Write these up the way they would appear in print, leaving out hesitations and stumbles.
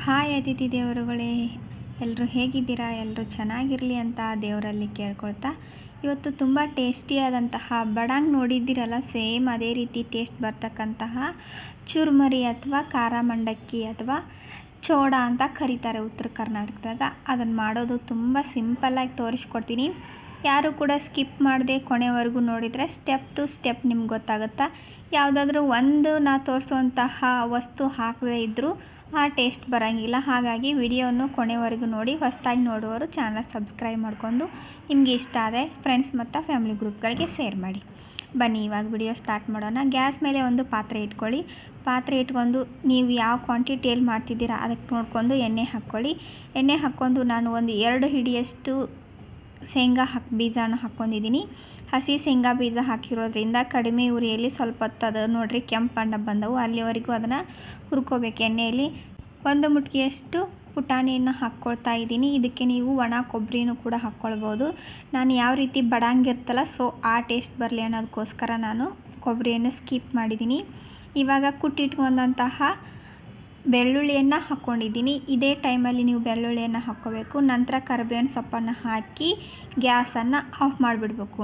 Hi ಅತಿಥಿ ದೇವರುಗಳೇ, ಎಲ್ಲರೂ ಹೇಗಿದ್ದೀರಾ? ಎಲ್ಲರೂ ಚೆನ್ನಾಗಿರಲಿ ಅಂತ ದೇವರಲ್ಲಿ ಕೇಳ್ಕೊಳ್ತಾ, ಇವತ್ತು ತುಂಬ ಟೇಸ್ಟಿಯಾದಂತಹ ಬಡಂಗ್ ನೋಡಿದ್ದೀರಲ್ಲ, ಸೇಮ್ ಅದೇ ರೀತಿ ಟೇಸ್ಟ್ ಬರ್ತಕ್ಕಂತಹ ಚುರ್ಮರಿ ಅಥವಾ ಖಾರ ಮಂಡಕ್ಕಿ ಅಥವಾ ಚೋಡ ಅಂತ ಕರೀತಾರೆ ಉತ್ತರ ಕರ್ನಾಟಕದಾಗ. ಅದನ್ನು ಮಾಡೋದು ತುಂಬ ಸಿಂಪಲ್ಲಾಗಿ ತೋರಿಸ್ಕೊಡ್ತೀನಿ. ಯಾರು ಕೂಡ ಸ್ಕಿಪ್ ಮಾಡದೆ ಕೊನೆವರೆಗೂ ನೋಡಿದರೆ ಸ್ಟೆಪ್ ಟು ಸ್ಟೆಪ್ ನಿಮ್ಗೆ ಗೊತ್ತಾಗುತ್ತಾ. ಯಾವುದಾದ್ರೂ ಒಂದು ನಾ ತೋರಿಸುವಂತಹ ವಸ್ತು ಹಾಕದೇ ಇದ್ದರೂ ಆ ಟೇಸ್ಟ್ ಬರೋಂಗಿಲ್ಲ. ಹಾಗಾಗಿ ವಿಡಿಯೋವನ್ನು ಕೊನೆವರೆಗೂ ನೋಡಿ. ಹೊಸದಾಗಿ ನೋಡುವವರು ಚಾನಲ್ ಸಬ್ಸ್ಕ್ರೈಬ್ ಮಾಡ್ಕೊಂಡು ನಿಮಗೆ ಇಷ್ಟ ಆದರೆ ಫ್ರೆಂಡ್ಸ್ ಮತ್ತು ಫ್ಯಾಮಿಲಿ ಗ್ರೂಪ್ಗಳಿಗೆ ಶೇರ್ ಮಾಡಿ. ಬನ್ನಿ ಇವಾಗ ವಿಡಿಯೋ ಸ್ಟಾರ್ಟ್ ಮಾಡೋಣ. ಗ್ಯಾಸ್ ಮೇಲೆ ಒಂದು ಪಾತ್ರೆ ಇಟ್ಕೊಳ್ಳಿ. ಪಾತ್ರೆ ಇಟ್ಕೊಂಡು ನೀವು ಯಾವ ಕ್ವಾಂಟಿಟಿಯಲ್ಲಿ ಮಾಡ್ತಿದ್ದೀರಾ ಅದಕ್ಕೆ ನೋಡ್ಕೊಂಡು ಎಣ್ಣೆ ಹಾಕ್ಕೊಳ್ಳಿ. ಎಣ್ಣೆ ಹಾಕ್ಕೊಂಡು ನಾನು ಒಂದು 2 ಹಿಡಿಯಷ್ಟು ಶೇಂಗಾ ಬೀಜನ ಹಾಕ್ಕೊಂಡಿದ್ದೀನಿ. ಹಸಿ ಶೇಂಗಾ ಬೀಜ ಹಾಕಿರೋದ್ರಿಂದ ಕಡಿಮೆ ಉರಿಯಲ್ಲಿ ಸ್ವಲ್ಪ ಹೊತ್ತು ನೋಡಿರಿ ಕೆಂಪು ಬಣ್ಣ ಬಂದವು ಅಲ್ಲಿವರೆಗೂ ಅದನ್ನು ಹುರ್ಕೋಬೇಕು ಎಣ್ಣೆಯಲ್ಲಿ. 1 ಮುಟ್ಕಿಯಷ್ಟು ಪುಟಾಣಿಯನ್ನು ಹಾಕ್ಕೊಳ್ತಾ ಇದ್ದೀನಿ. ಇದಕ್ಕೆ ನೀವು ಒಣ ಕೊಬ್ಬರಿನೂ ಕೂಡ ಹಾಕ್ಕೊಳ್ಬೋದು. ನಾನು ಯಾವ ರೀತಿ ಬಡಂಗಿರ್ತಲ್ಲ ಸೊ ಆ ಟೇಸ್ಟ್ ಬರಲಿ ಅನ್ನೋದಕ್ಕೋಸ್ಕರ ನಾನು ಕೊಬ್ಬರಿಯನ್ನು ಸ್ಕಿಪ್ ಮಾಡಿದ್ದೀನಿ. ಇವಾಗ ಕುಟ್ಟಿಟ್ಕೊಂಡಂತಹ ಬೆಳ್ಳುಳ್ಳಿಯನ್ನು ಹಾಕ್ಕೊಂಡಿದ್ದೀನಿ. ಇದೇ ಟೈಮಲ್ಲಿ ನೀವು ಬೆಳ್ಳುಳ್ಳಿಯನ್ನು ಹಾಕ್ಕೋಬೇಕು. ನಂತರ ಕರಿಬೇವಿನ ಸೊಪ್ಪನ್ನು ಹಾಕಿ ಗ್ಯಾಸನ್ನು ಆಫ್ ಮಾಡಿಬಿಡ್ಬೇಕು.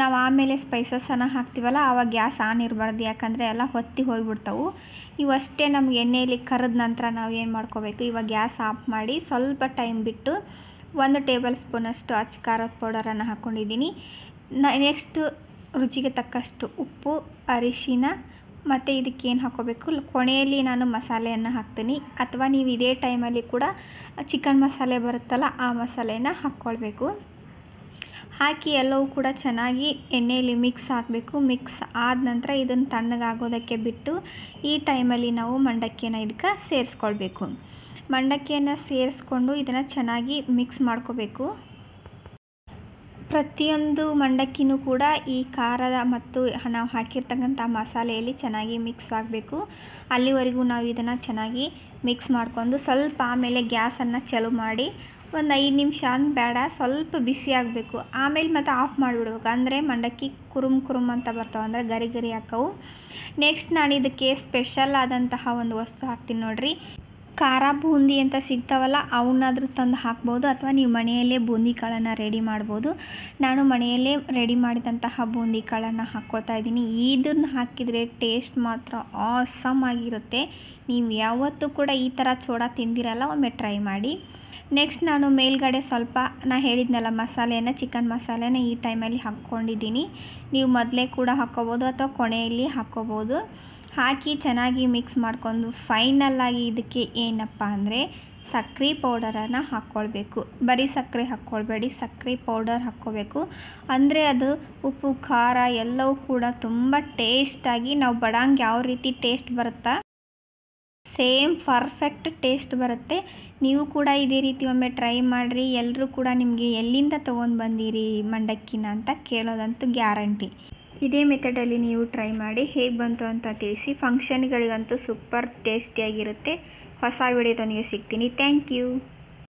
ನಾವು ಆಮೇಲೆ ಸ್ಪೈಸಸನ್ನು ಹಾಕ್ತೀವಲ್ಲ ಆವಾಗ ಗ್ಯಾಸ್ ಆನ್ ಇರಬಾರ್ದು, ಯಾಕಂದರೆ ಎಲ್ಲ ಹೊತ್ತಿ ಹೋಗಿಬಿಡ್ತಾವೆ. ಇವಷ್ಟೇ ನಮ್ಗೆ ಎಣ್ಣೆಯಲ್ಲಿ ಕರೆದ ನಂತರ ನಾವು ಏನು ಮಾಡ್ಕೋಬೇಕು, ಇವಾಗ ಗ್ಯಾಸ್ ಆಫ್ ಮಾಡಿ ಸ್ವಲ್ಪ ಟೈಮ್ ಬಿಟ್ಟು 1 ಟೇಬಲ್ ಸ್ಪೂನಷ್ಟು ಅಚ್ಚ ಖಾರದ ಪೌಡರನ್ನು ಹಾಕ್ಕೊಂಡಿದ್ದೀನಿ. ನೆಕ್ಸ್ಟು ರುಚಿಗೆ ತಕ್ಕಷ್ಟು ಉಪ್ಪು, ಅರಿಶಿನ ಮತ್ತು ಇದಕ್ಕೇನು ಹಾಕ್ಕೋಬೇಕು, ಕೊನೆಯಲ್ಲಿ ನಾನು ಮಸಾಲೆಯನ್ನು ಹಾಕ್ತೀನಿ. ಅಥವಾ ನೀವು ಇದೇ ಟೈಮಲ್ಲಿ ಕೂಡ ಚಿಕನ್ ಮಸಾಲೆ ಬರುತ್ತಲ್ಲ ಆ ಮಸಾಲೆಯನ್ನು ಹಾಕ್ಕೊಳ್ಬೇಕು. ಹಾಕಿ ಎಲ್ಲವೂ ಕೂಡ ಚೆನ್ನಾಗಿ ಎಣ್ಣೆಯಲ್ಲಿ ಮಿಕ್ಸ್ ಆಗಬೇಕು. ಮಿಕ್ಸ್ ಆದ ನಂತರ ಇದನ್ನು ತಣ್ಣಗಾಗೋದಕ್ಕೆ ಬಿಟ್ಟು ಈ ಟೈಮಲ್ಲಿ ನಾವು ಮಂಡಕ್ಕಿಯನ್ನು ಇದಕ್ಕೆ ಸೇರಿಸ್ಕೊಳ್ಬೇಕು. ಮಂಡಕ್ಕಿಯನ್ನು ಸೇರಿಸ್ಕೊಂಡು ಇದನ್ನು ಚೆನ್ನಾಗಿ ಮಿಕ್ಸ್ ಮಾಡ್ಕೋಬೇಕು. ಪ್ರತಿಯೊಂದು ಮಂಡಕ್ಕಿನೂ ಕೂಡ ಈ ಖಾರದ ಮತ್ತು ನಾವು ಹಾಕಿರ್ತಕ್ಕಂಥ ಮಸಾಲೆಯಲ್ಲಿ ಚೆನ್ನಾಗಿ ಮಿಕ್ಸ್ ಆಗಬೇಕು. ಅಲ್ಲಿವರೆಗೂ ನಾವು ಇದನ್ನು ಚೆನ್ನಾಗಿ ಮಿಕ್ಸ್ ಮಾಡ್ಕೊಂಡು ಸ್ವಲ್ಪ ಆಮೇಲೆ ಗ್ಯಾಸನ್ನು ಚಾಲು ಮಾಡಿ ಒಂದು 5 ನಿಮಿಷ ಬೇಡ, ಸ್ವಲ್ಪ ಬಿಸಿ ಆಗಬೇಕು. ಆಮೇಲೆ ಮತ್ತೆ ಆಫ್ ಮಾಡಿಬಿಡ್ಬೇಕು. ಅಂದರೆ ಮಂಡಕ್ಕಿ ಕುರುಮ್ ಅಂತ ಬರ್ತಾವೆ, ಅಂದರೆ ಗರಿ ಗರಿ ಹಾಕವು. ನೆಕ್ಸ್ಟ್ ನಾನು ಇದಕ್ಕೆ ಸ್ಪೆಷಲ್ ಆದಂತಹ ಒಂದು ವಸ್ತು ಹಾಕ್ತೀನಿ ನೋಡಿರಿ. ಖಾರ ಬೂಂದಿ ಅಂತ ಸಿಗ್ತಾವಲ್ಲ ಅವನ್ನಾದ್ರೂ ತಂದು ಹಾಕ್ಬೋದು, ಅಥವಾ ನೀವು ಮನೆಯಲ್ಲೇ ಬೂಂದಿ ಕಾಳನ್ನು ರೆಡಿ ಮಾಡ್ಬೋದು. ನಾನು ಮನೆಯಲ್ಲೇ ರೆಡಿ ಮಾಡಿದಂತಹ ಬೂಂದಿ ಕಾಳನ್ನು ಹಾಕ್ಕೊಳ್ತಾ ಇದ್ದೀನಿ. ಇದನ್ನು ಹಾಕಿದರೆ ಟೇಸ್ಟ್ ಮಾತ್ರ ಆಸಮ್ ಆಗಿರುತ್ತೆ. ನೀವು ಯಾವತ್ತೂ ಕೂಡ ಈ ಥರ ಚೋಡ ತಿಂದಿರಲ್ಲ, ಒಮ್ಮೆ ಟ್ರೈ ಮಾಡಿ. ನೆಕ್ಸ್ಟ್ ನಾನು ಮೇಲ್ಗಡೆ ಸ್ವಲ್ಪ ಹೇಳಿದ್ನಲ್ಲ ಮಸಾಲೆಯನ್ನು, ಚಿಕನ್ ಮಸಾಲೆನ ಈ ಟೈಮಲ್ಲಿ ಹಾಕ್ಕೊಂಡಿದ್ದೀನಿ. ನೀವು ಮೊದಲೇ ಕೂಡ ಹಾಕ್ಕೋಬೋದು ಅಥವಾ ಕೊನೆಯಲ್ಲಿ ಹಾಕ್ಕೋಬೋದು. ಹಾಕಿ ಚೆನ್ನಾಗಿ ಮಿಕ್ಸ್ ಮಾಡ್ಕೊಂಡು ಫೈನಲ್ಲಾಗಿ ಇದಕ್ಕೆ ಏನಪ್ಪ ಅಂದರೆ ಸಕ್ಕರೆ ಪೌಡರನ್ನು ಹಾಕ್ಕೊಳ್ಬೇಕು. ಬರೀ ಸಕ್ಕರೆ ಹಾಕ್ಕೊಳ್ಬೇಡಿ, ಸಕ್ಕರೆ ಪೌಡರ್ ಹಾಕ್ಕೋಬೇಕು. ಅಂದರೆ ಅದು ಉಪ್ಪು ಖಾರ ಎಲ್ಲವೂ ಕೂಡ ತುಂಬ ಟೇಸ್ಟಾಗಿ ನಾವು ಬಡಂಗ್ ಯಾವ ರೀತಿ ಟೇಸ್ಟ್ ಬರುತ್ತಾ ಸೇಮ್ ಪರ್ಫೆಕ್ಟ್ ಟೇಸ್ಟ್ ಬರುತ್ತೆ. ನೀವು ಕೂಡ ಇದೇ ರೀತಿ ಒಮ್ಮೆ ಟ್ರೈ ಮಾಡಿರಿ. ಎಲ್ಲರೂ ಕೂಡ ನಿಮಗೆ ಎಲ್ಲಿಂದ ತೊಗೊಂಡು ಬಂದಿರಿ ಮಂಡಕ್ಕಿನ ಅಂತ ಕೇಳೋದಂತೂ ಗ್ಯಾರಂಟಿ. ಇದೇ ಮೆಥಡಲ್ಲಿ ನೀವು ಟ್ರೈ ಮಾಡಿ ಹೇಗೆ ಬಂತು ಅಂತ ತಿಳಿಸಿ. ಫಂಕ್ಷನ್ಗಳಿಗಂತೂ ಸೂಪರ್ ಟೇಸ್ಟಿಯಾಗಿರುತ್ತೆ. ಹೊಸ ವಿಡಿಯೋದೊಂದಿಗೆ ಸಿಗ್ತೀನಿ. Thank you.